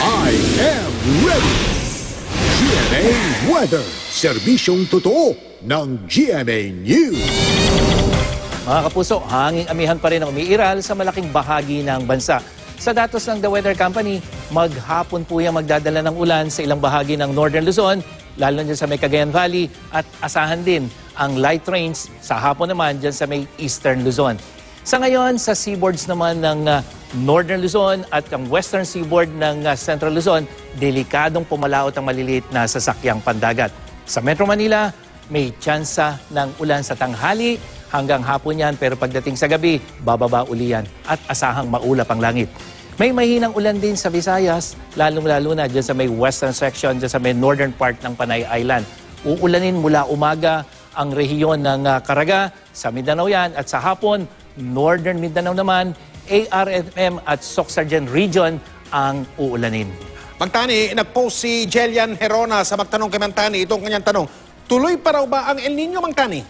I am ready! GMA Weather, serbisyong totoo ng GMA News. Mga kapuso, hanging amihan pa rin ang umiiral sa malaking bahagi ng bansa. Sa datos ng The Weather Company, maghapon po yung magdadala ng ulan sa ilang bahagi ng Northern Luzon, lalo dyan sa may Cagayan Valley, at asahan din ang light rains sa hapon naman dyan sa may Eastern Luzon. Sa ngayon, sa seaboards naman ng Northern Luzon at ang Western seaboard ng Central Luzon, delikadong pumalaot ang maliliit na sasakyang pandagat. Sa Metro Manila, may tsansa ng ulan sa tanghali hanggang hapon yan, pero pagdating sa gabi, bababa uli yan at asahang maulap ang langit. May mahinang ulan din sa Visayas, lalong-lalo na dyan sa may western section, dyan sa may northern part ng Panay Island. Uulanin mula umaga ang rehiyon ng Caraga, sa Mindanao yan, at sa hapon, Northern Mindanao naman, ARMM at Soxargen Region ang uulanin. Magtani, nag-post si Jelian Herona sa Magtanong kay Magtani. Itong kanyang tanong, tuloy pa raw ba ang El Nino, Magtani?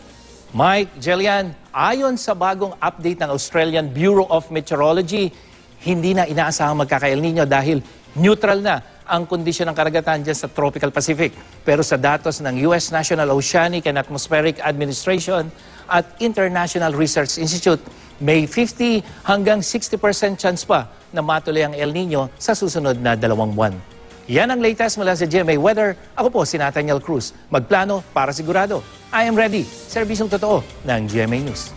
Mike, Jelian, ayon sa bagong update ng Australian Bureau of Meteorology, hindi na inaasahang magkaka-El Nino dahil neutral na ang kondisyon ng karagatan dyan sa Tropical Pacific. Pero sa datos ng US National Oceanic and Atmospheric Administration at International Research Institute, may 50 hanggang 60% chance pa na matuloy ang El Nino sa susunod na 2 buwan. Yan ang latest mula sa GMA Weather. Ako po si Nathaniel Cruz. Magplano para sigurado. I am ready. Serbisyong totoo ng GMA News.